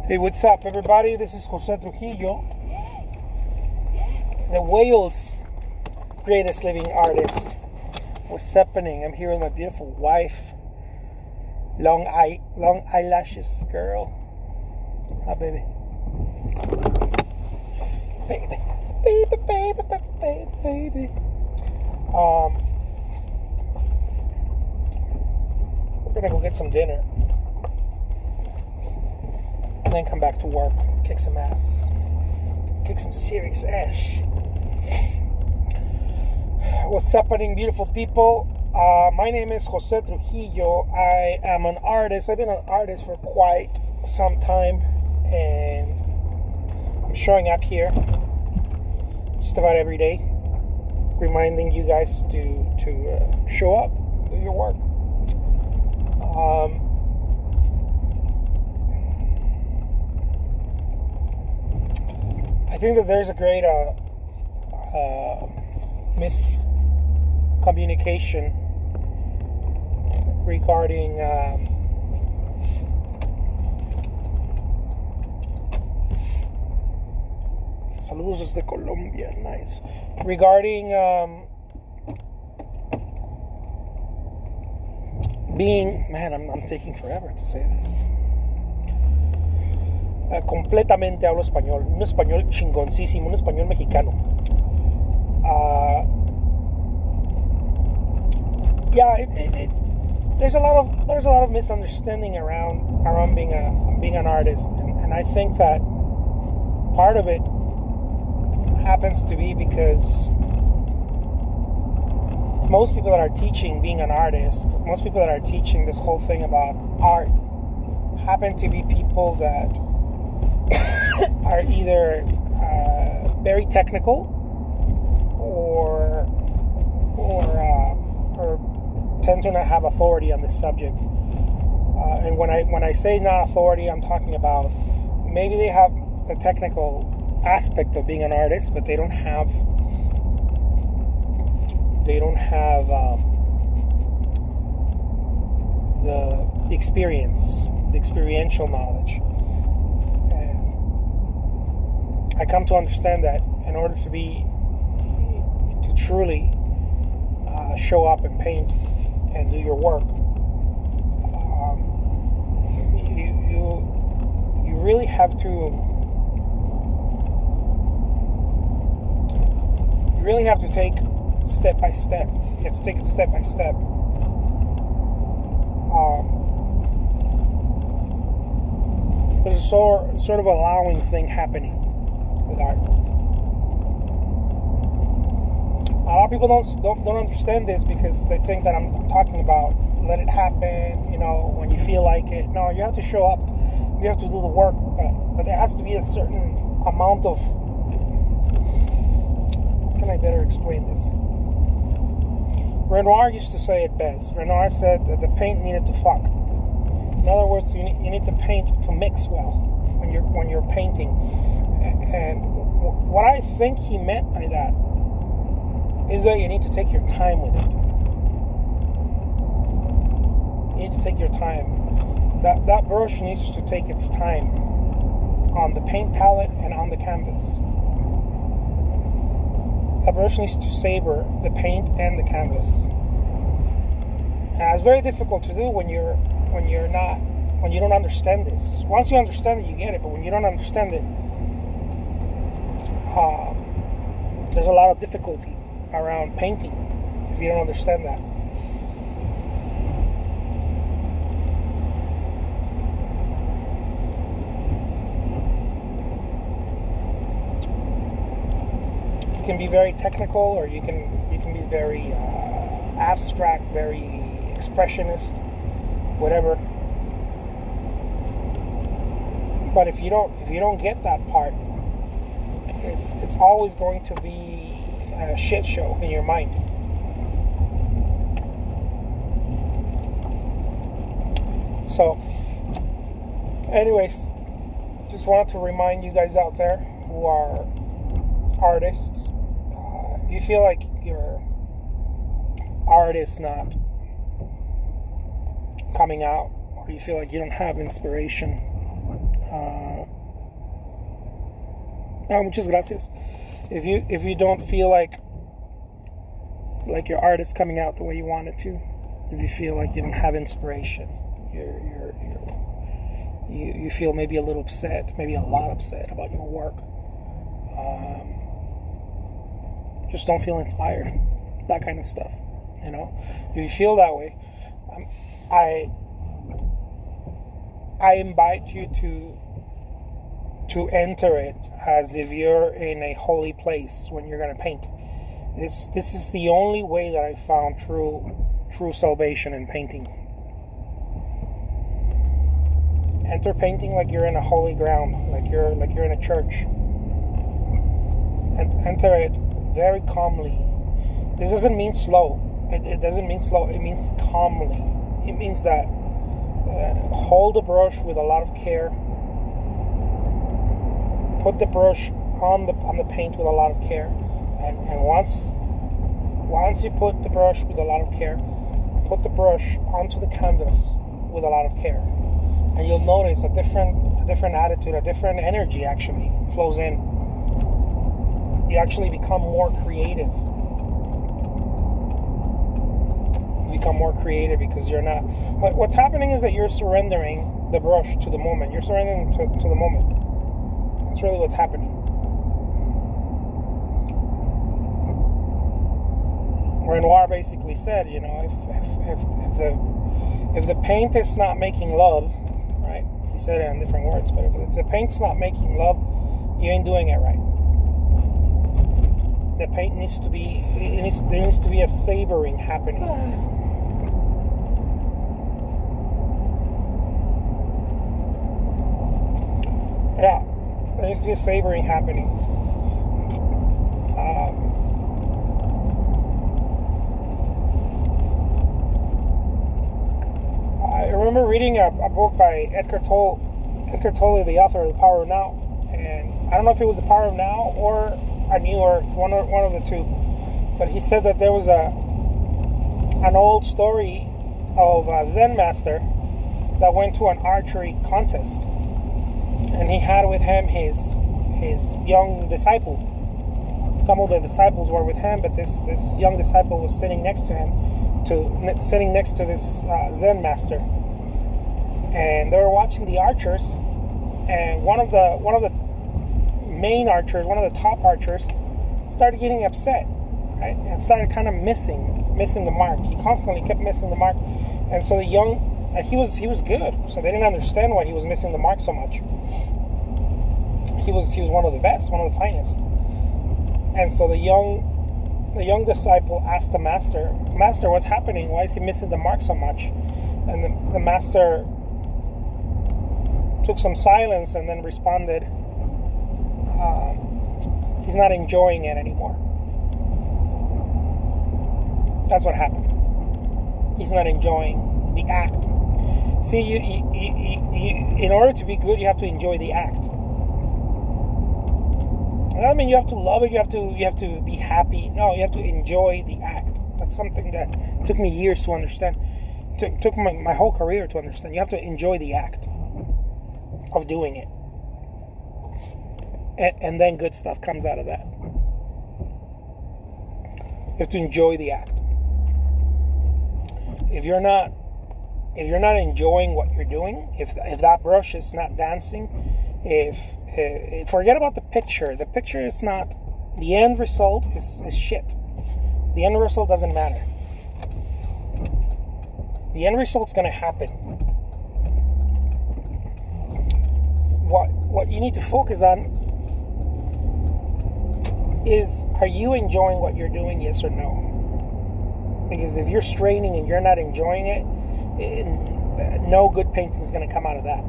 Hey, what's up, everybody? This is Jose Trujillo, the Wales' greatest living artist. What's happening? I'm here with my beautiful wife. Long eyelashes, girl. Hi, baby. Baby. We're gonna go get some dinner. And then come back to work, kick some ass. Kick some serious ass. What's happening, beautiful people? My name is Jose Trujillo. I am an artist. I've been an artist for quite some time. And I'm showing up here just about every day, reminding you guys to show up, do your work. I think that there's a great miscommunication regarding saludos desde Colombia, nice. Regarding being, man, I'm taking forever to say this. Completamente hablo español, un español chingoncísimo, un español mexicano. There's a lot of misunderstanding around being an artist, and I think that part of it happens to be because most people that are teaching being an artist, most people that are teaching this whole thing about art, happen to be people that are either very technical or tend to not have authority on this subject. And when I say not authority, I'm talking about maybe they have the technical aspect of being an artist, but they don't have the experience, the experiential knowledge. I come to understand that in order to truly show up and paint and do your work, you really have to take step by step. You have to take it step by step. There's a sort of allowing thing happening with art. A lot of people don't understand this because they think that I'm talking about let it happen, when you feel like it. No, you have to show up. You have to do the work, but there has to be a certain amount of. How can I better explain this? Renoir used to say it best. Renoir said that the paint needed to fuck. In other words, you need the paint to mix well when you're painting. And what I think he meant by that is that you need to take your time with it. You need to take your time. That brush needs to take its time on the paint palette and on the canvas. That brush needs to savor the paint and the canvas. And it's very difficult to do when you don't understand this. Once you understand it, you get it. But when you don't understand it, there's a lot of difficulty around painting if you don't understand that. You can be very technical, or you can be very abstract, very expressionist, whatever. But if you don't get that part, it's always going to be a shit show in your mind. So, anyways, just wanted to remind you guys out there who are artists, if you feel like your art is not coming out, or you feel like you don't have inspiration, Muchas gracias. If you don't feel like your art is coming out the way you want it to, if you feel like you don't have inspiration, you feel maybe a little upset, maybe a lot upset about your work, just don't feel inspired, that kind of stuff, if you feel that way, I invite you to enter it as if you're in a holy place when you're going to paint. This is the only way that I found true salvation in painting. Enter painting like you're in a holy ground, like you're in a church. And enter it very calmly. This doesn't mean slow. It doesn't mean slow. It means calmly. It means that hold the brush with a lot of care. Put the brush on the paint with a lot of care, and once you put the brush with a lot of care, put the brush onto the canvas with a lot of care, and you'll notice a different attitude, a different energy actually flows in. You actually become more creative. You become more creative because you're not. What's happening is that you're surrendering the brush to the moment. You're surrendering to the moment. That's really what's happening. Renoir basically said, if the paint is not making love, right? He said it in different words, but if the paint's not making love, you ain't doing it right. The paint needs to be. There needs to be a savoring happening. Yeah. There needs to be a savoring happening. I remember reading a book by Eckhart Tolle, the author of The Power of Now, and I don't know if it was The Power of Now or A New Earth, one of the two, but he said that there was an old story of a Zen master that went to an archery contest. And he had with him his young disciple. Some of the disciples were with him, but this young disciple was sitting next to this Zen master. And they were watching the archers, and one of the main archers, one of the top archers, started getting upset, right? And started kind of missing the mark. He constantly kept missing the mark, and so he was good, so they didn't understand why he was missing the mark so much. He was one of the best, one of the finest. And so the young disciple asked the master, what's happening? Why is he missing the mark so much? And the master took some silence and then responded, he's not enjoying it anymore. That's what happened. He's not enjoying the act. See, you in order to be good, you have to enjoy the act. I mean, you have to love it. You have to be happy. No, you have to enjoy the act. That's something that took me years to understand. Took my whole career to understand. You have to enjoy the act of doing it, and then good stuff comes out of that. You have to enjoy the act. If you're not enjoying what you're doing, if that brush is not dancing, if forget about the picture. The picture is not. The end result is shit. The end result doesn't matter. The end result's going to happen. What you need to focus on is, are you enjoying what you're doing, yes or no? Because if you're straining and you're not enjoying it, no good painting is going to come out of that.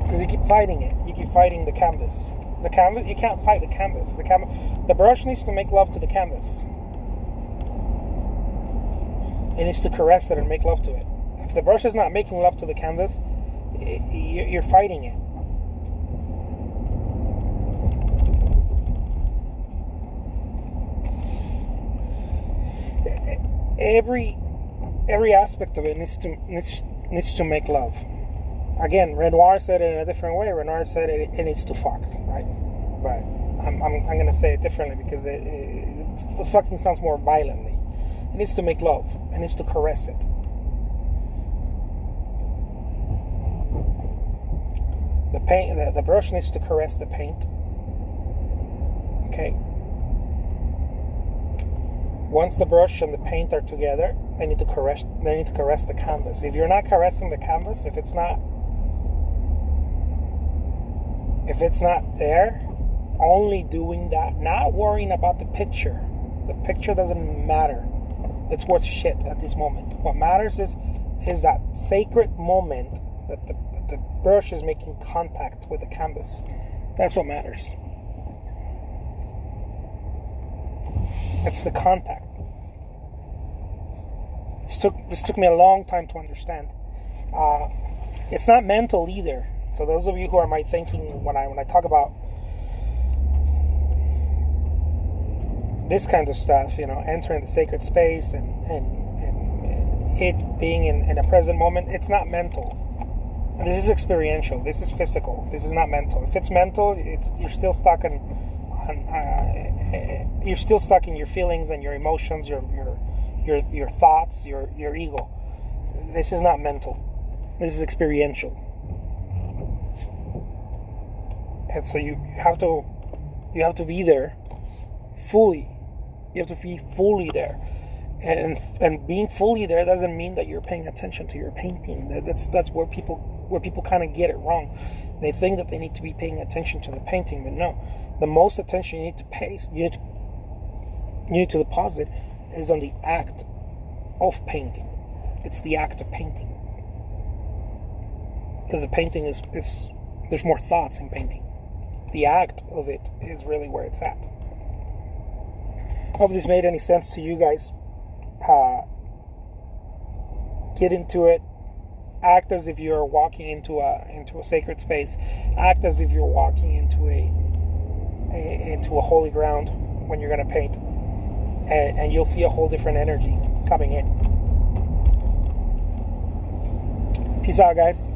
Because you keep fighting it. You keep fighting the canvas. The canvas, you can't fight the canvas. The brush needs to make love to the canvas. It needs to caress it and make love to it. If the brush is not making love to the canvas, you're fighting it. Every aspect of it needs to make love. Again, Renoir said it in a different way. Renoir said it needs to fuck, right? But I'm gonna say it differently because it fucking sounds more violently. It needs to make love. It needs to caress it. The paint, the brush needs to caress the paint. Okay. Once the brush and the paint are together, they need to caress the canvas. If you're not caressing the canvas, if it's not there, only doing that, not worrying about the picture. The picture doesn't matter. It's worth shit at this moment. What matters is that sacred moment that the brush is making contact with the canvas. That's what matters. It's the contact. This took me a long time to understand. It's not mental either. So those of you who are my thinking when I talk about this kind of stuff, entering the sacred space and it being in a present moment, it's not mental. And this is experiential. This is physical. This is not mental. If it's mental, you're still stuck you're still stuck in your feelings and your emotions, your thoughts, your ego. This is not mental. This is experiential. And so you have to be there fully. You have to be fully there. And being fully there doesn't mean that you're paying attention to your painting. That's where people kind of get it wrong. They think that they need to be paying attention to the painting, but no. The most attention you need to pay, you need to deposit, is on the act of painting. It's the act of painting. Because the painting is there's more thoughts in painting. The act of it is really where it's at. Hope this made any sense to you guys. Get into it. Act as if you're walking into a sacred space. Act as if you're walking into a holy ground when you're going to paint, and you'll see a whole different energy coming in. Peace out, guys.